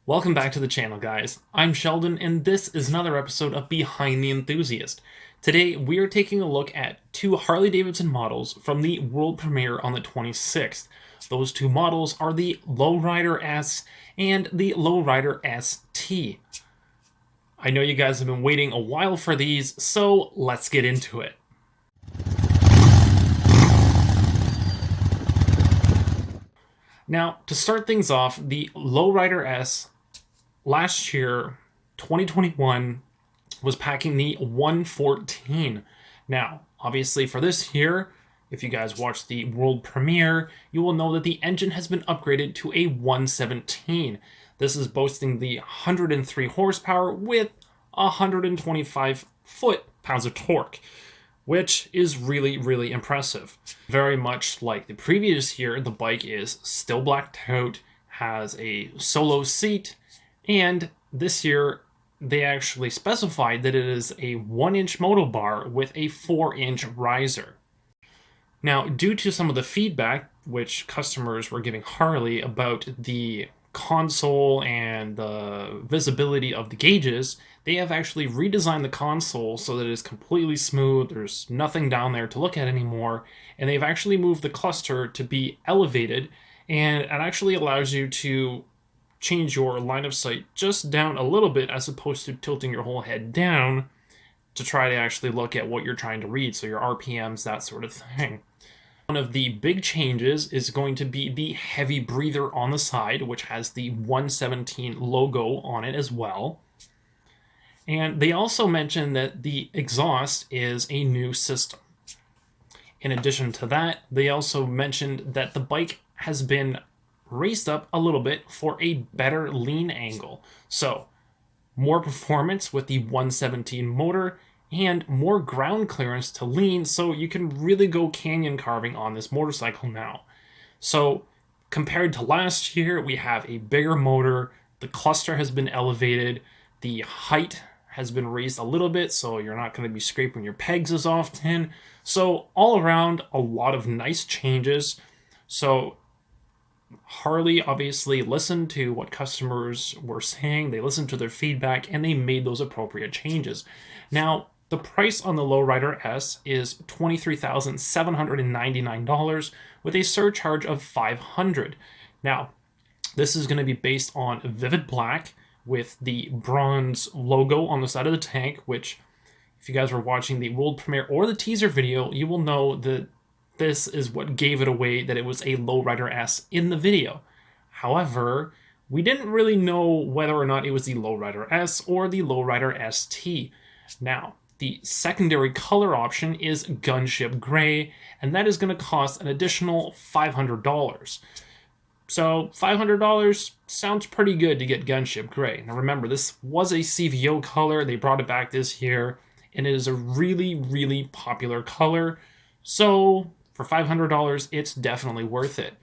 Welcome back to the channel, guys. I'm Sheldon, and this is another episode of Behind the Enthusiast. Today, we are taking a look at two Harley-Davidson models from the world premiere on the 26th. Those two models are the Lowrider S and the Lowrider ST. I know you guys have been waiting a while for these, so let's get into it. Now, to start things off, the Lowrider S last year, 2021, was packing the 114. Now, obviously for this year, if you guys watched the world premiere, you will know that the engine has been upgraded to a 117. This is boasting the 103 horsepower with 125 foot-pounds of torque, which is really impressive. Very much like the previous year, the bike is still blacked out, has a solo seat, and this year they actually specified that it is a 1-inch moto bar with a 4-inch riser. Now, due to some of the feedback which customers were giving Harley about the console and the visibility of the gauges, they have actually redesigned the console so that it is completely smooth, there's nothing down there to look at anymore, and they've actually moved the cluster to be elevated, and it actually allows you to change your line of sight just down a little bit as opposed to tilting your whole head down to try to actually look at what you're trying to read, so your RPMs, that sort of thing. One of the big changes is going to be the heavy breather on the side, which has the 117 logo on it as well. And they also mentioned that the exhaust is a new system. In addition to that, they also mentioned that the bike has been raised up a little bit for a better lean angle. So, more performance with the 117 motor and more ground clearance to lean, so you can really go canyon carving on this motorcycle now. So, compared to last year, we have a bigger motor, the cluster has been elevated, the height has been raised a little bit, so you're not going to be scraping your pegs as often. So, all around, a lot of nice changes. So, Harley obviously listened to what customers were saying, they listened to their feedback, and they made those appropriate changes. Now, the price on the Lowrider S is $23,799 with a surcharge of $500. Now, this is going to be based on Vivid Black with the bronze logo on the side of the tank, which, if you guys were watching the world premiere or the teaser video, you will know that this is what gave it away that it was a Lowrider S in the video. However, we didn't really know whether or not it was the Lowrider S or the Lowrider ST. Now, the secondary color option is Gunship Gray, and that is going to cost an additional $500. So $500 sounds pretty good to get Gunship Gray. Now remember, this was a CVO color. They brought it back this year, and it is a really popular color. So for $500, it's definitely worth it.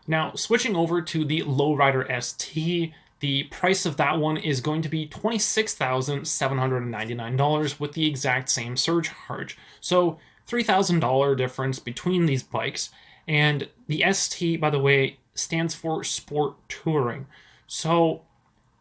Now, switching over to the Lowrider ST, the price of that one is going to be $26,799 with the exact same surcharge. So $3,000 difference between these bikes. And the ST, by the way, stands for Sport Touring. So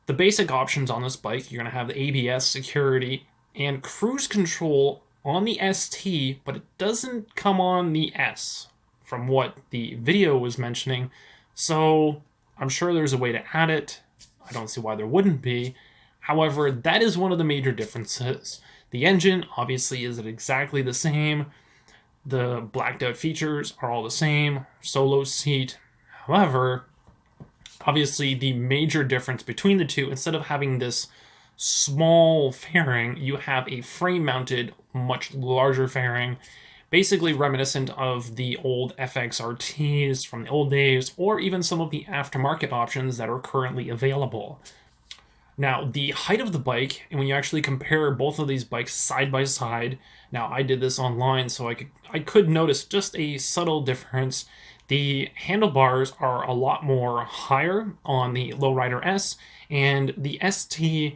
the basic options on this bike, you're going to have the ABS, security, and cruise control on the ST, but it doesn't come on the S, from what the video was mentioning. So I'm sure there's a way to add it. I don't see why there wouldn't be. However, that is one of the major differences. The engine, obviously, is exactly the same. The blacked out features are all the same. Solo seat. However, obviously, the major difference between the two, instead of having this small fairing, you have a frame-mounted, much larger fairing, basically reminiscent of the old FXRTs from the old days, or even some of the aftermarket options that are currently available. Now, the height of the bike, and when you actually compare both of these bikes side by side, now I did this online, so I could notice just a subtle difference. The handlebars are a lot more higher on the Lowrider S, and the ST,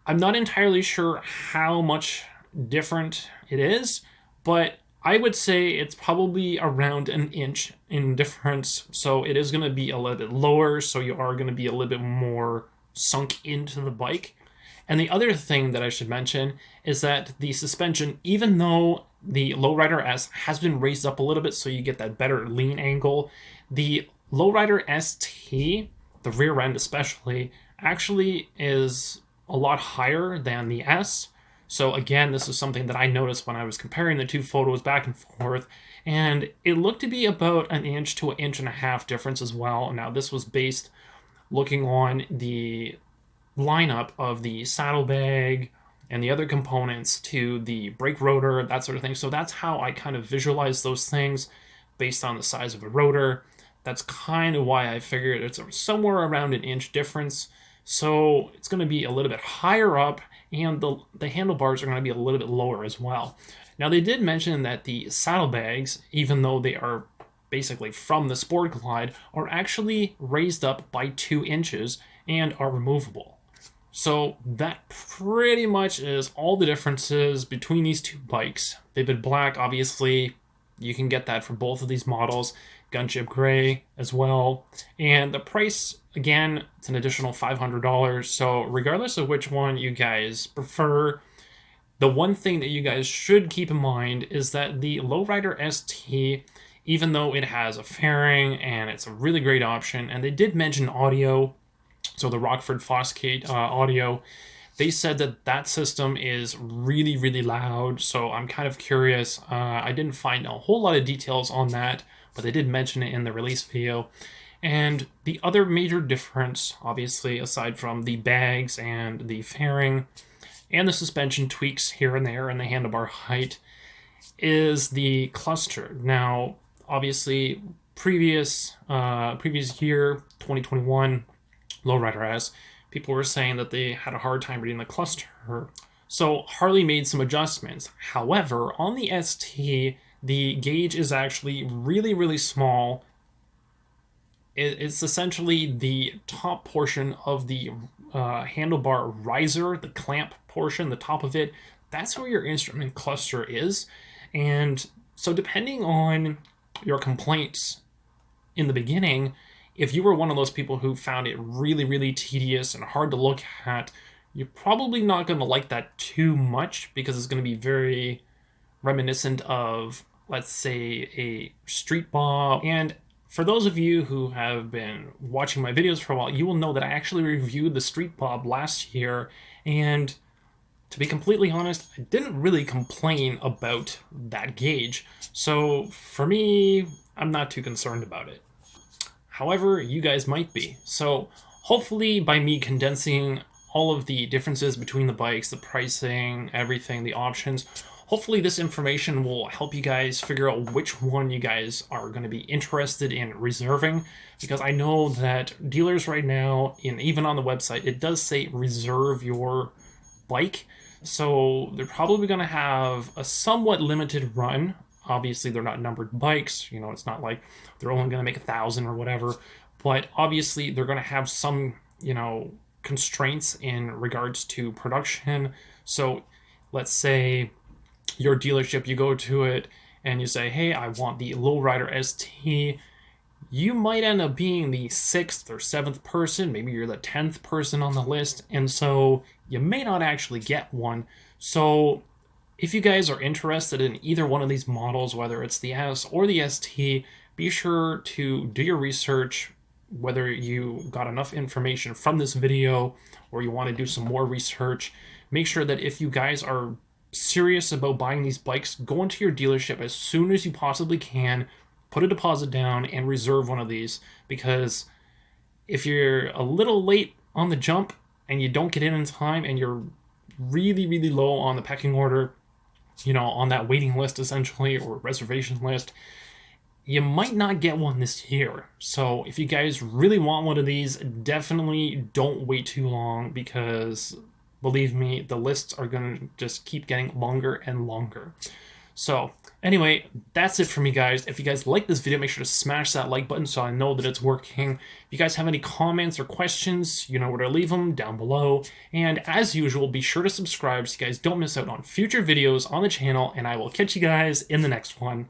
I'm not entirely sure how much different it is, but I would say it's probably around an inch in difference. So it is going to be a little bit lower, so you are going to be a little bit more sunk into the bike. And the other thing that I should mention is that the suspension, even though the Lowrider S has been raised up a little bit so you get that better lean angle, the Lowrider ST, the rear end especially, actually is a lot higher than the S. So again, this is something that I noticed when I was comparing the two photos back and forth, and it looked to be about an inch to an inch and a half difference as well. Now this was based looking on the lineup of the saddlebag and the other components to the brake rotor, that sort of thing. So that's how I kind of visualize those things based on the size of the rotor. That's kind of why I figured it's somewhere around an inch difference. So it's going to be a little bit higher up, and the handlebars are going to be a little bit lower as well. Now they did mention that the saddlebags, even though they are basically from the Sport Glide, are actually raised up by 2 inches and are removable. So that pretty much is all the differences between these two bikes. Vivid Black, obviously, you can get that for both of these models. Gunship Gray as well. And the price, again, it's an additional $500. So regardless of which one you guys prefer, the one thing that you guys should keep in mind is that the Lowrider ST, even though it has a fairing and it's a really great option, and they did mention audio, so the Rockford Fosgate audio, they said that that system is really, really loud. So I'm kind of curious. I didn't find a whole lot of details on that, but they did mention it in the release video. And the other major difference, obviously, aside from the bags and the fairing and the suspension tweaks here and there and the handlebar height, is the cluster. Now, obviously, previous year, 2021, Lowrider S, people were saying that they had a hard time reading the cluster. So Harley made some adjustments. However, on the ST, the gauge is actually really, really small. It's essentially the top portion of the handlebar riser, the clamp portion, the top of it. That's where your instrument cluster is. And so depending on your complaints in the beginning, if you were one of those people who found it really, really tedious and hard to look at, you're probably not going to like that too much because it's going to be very reminiscent of, let's say, a street bob. And for those of you who have been watching my videos for a while, you will know that I actually reviewed the street bob last year, and to be completely honest, I didn't really complain about that gauge. So for me, I'm not too concerned about it. However, you guys might be. So hopefully by me condensing all of the differences between the bikes, the pricing, everything, the options, hopefully this information will help you guys figure out which one you guys are going to be interested in reserving, because I know that dealers right now, and even on the website, it does say reserve your bike. So they're probably going to have a somewhat limited run. Obviously, they're not numbered bikes. You know, it's not like they're only going to make 1,000 or whatever. But obviously, they're going to have some, constraints in regards to production. So let's say your dealership, you go to it and you say, hey, I want the Lowrider ST. You might end up being the 6th or 7th person. Maybe you're the 10th person on the list. And so you may not actually get one. So if you guys are interested in either one of these models, whether it's the S or the ST, be sure to do your research, whether you got enough information from this video or you want to do some more research. Make sure that if you guys are serious about buying these bikes, go into your dealership as soon as you possibly can, put a deposit down, and reserve one of these. Because if you're a little late on the jump and you don't get in time and you're really, really low on the pecking order, on that waiting list essentially, or reservation list, you might not get one this year. So if you guys really want one of these, definitely don't wait too long, because believe me, the lists are going to just keep getting longer and longer. So anyway, that's it for me, guys. If you guys like this video, make sure to smash that like button so I know that it's working. If you guys have any comments or questions, you know where to leave them down below. And as usual, be sure to subscribe so you guys don't miss out on future videos on the channel, and I will catch you guys in the next one.